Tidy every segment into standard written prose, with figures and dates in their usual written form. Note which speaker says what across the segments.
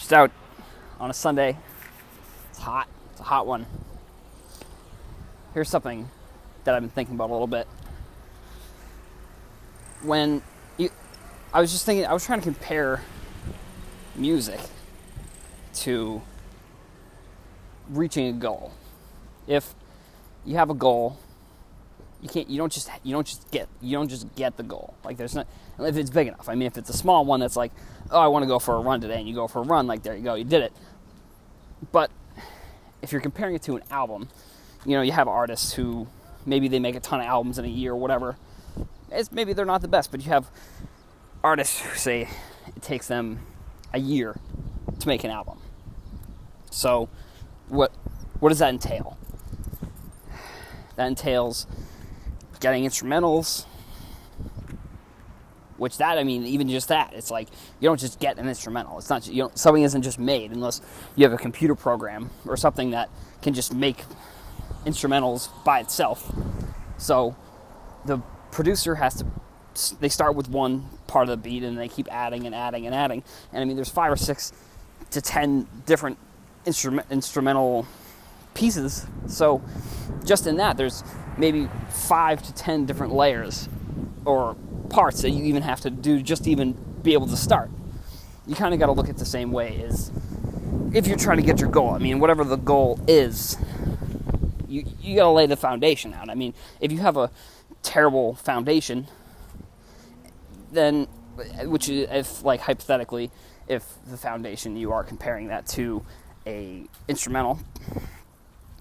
Speaker 1: Just out on a Sunday. It's hot. It's a hot one. Here's something that I've been thinking about a little bit. I was trying to compare music to reaching a goal. If you have a goal, you don't just get the goal. Like, there's not, if it's big enough. I mean, if it's a small one that's like, oh, I want to go for a run today, and you go for a run, like, there you go, you did it. But if you're comparing it to an album, you have artists who maybe they make a ton of albums in a year or whatever. Maybe they're not the best, but you have artists who say it takes them a year to make an album. So what does that entail? That entails getting instrumentals, even just that, it's like, you don't just get an instrumental. It's not, something isn't just made unless you have a computer program or something that can just make instrumentals by itself. So the producer they start with one part of the beat and they keep adding and adding and adding. And there's 5 or 6 to 10 different instrumental pieces. So just in that, there's maybe 5 to 10 different layers or parts that you even have to do just to even be able to start. You kind of got to look at it the same way as if you're trying to get your goal. Whatever the goal is, you got to lay the foundation out. If you have a terrible foundation, then, hypothetically, if the foundation, you are comparing that to a instrumental,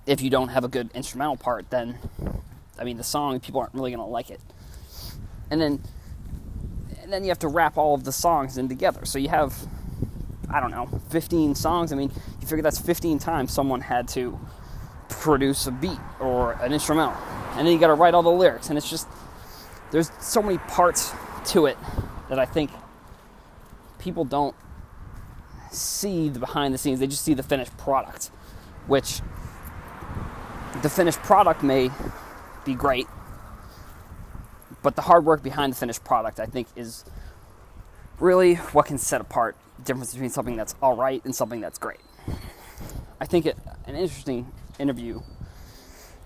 Speaker 1: if you don't have a good instrumental part, then, the song, people aren't really going to like it. And then you have to wrap all of the songs in together. So you have, 15 songs. You figure that's 15 times someone had to produce a beat or an instrumental. And then you got to write all the lyrics. And it's just, there's so many parts to it that I think people don't see the behind the scenes. They just see the finished product, which the finished product may be great, but the hard work behind the finished product, I think, is really what can set apart the difference between something that's all right and something that's great. I think an interesting interview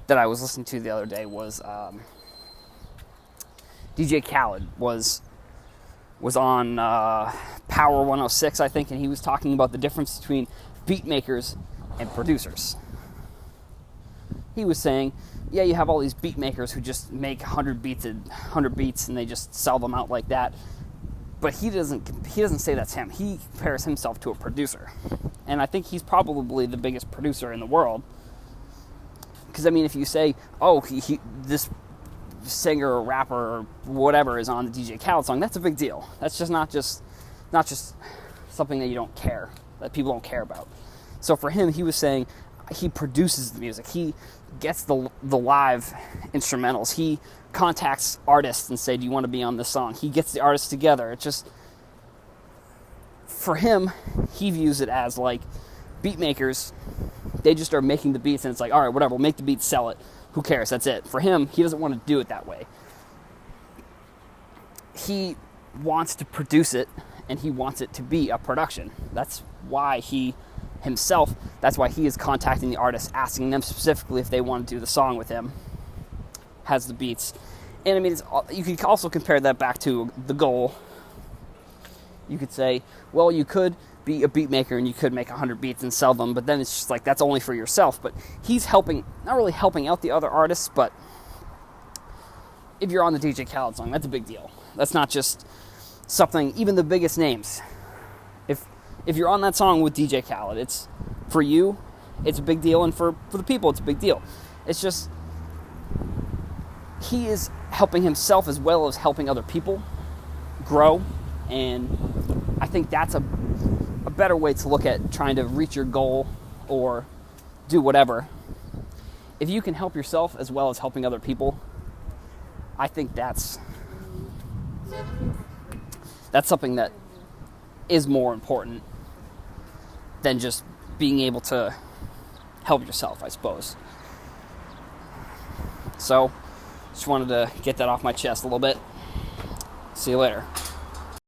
Speaker 1: that I was listening to the other day was DJ Khaled was on Power 106, I think, and he was talking about the difference between beat makers and producers. He was saying, yeah, you have all these beat makers who just make 100 beats and they just sell them out like that. But he doesn't say that's him. He compares himself to a producer. And I think he's probably the biggest producer in the world. Because, if you say, oh, this singer or rapper or whatever is on the DJ Khaled song, that's a big deal. That's just not just something that you don't care, that people don't care about. So for him, he was saying he produces the music. He gets the live instrumentals. He contacts artists and say, do you want to be on this song? He gets the artists together. It's just, for him, he views it as like beat makers. They just are making the beats and it's like, all right, whatever, we'll make the beats, sell it. Who cares? That's it. For him, he doesn't want to do it that way. He wants to produce it and he wants it to be a production. That's why he is contacting the artists, asking them specifically if they want to do the song with him, has the beats. And you could also compare that back to the goal. You could say, well, you could be a beat maker and you could make 100 beats and sell them, but then it's just like, that's only for yourself. But he's not really helping out the other artists, but if you're on the DJ Khaled song, that's a big deal. That's not just something, even the biggest names. If you're on that song with DJ Khaled, it's for you, it's a big deal, and for the people, it's a big deal. It's just, he is helping himself as well as helping other people grow, and I think that's a better way to look at trying to reach your goal or do whatever. If you can help yourself as well as helping other people, I think that's something that is more important than just being able to help yourself, I suppose. So, just wanted to get that off my chest a little bit. See you later.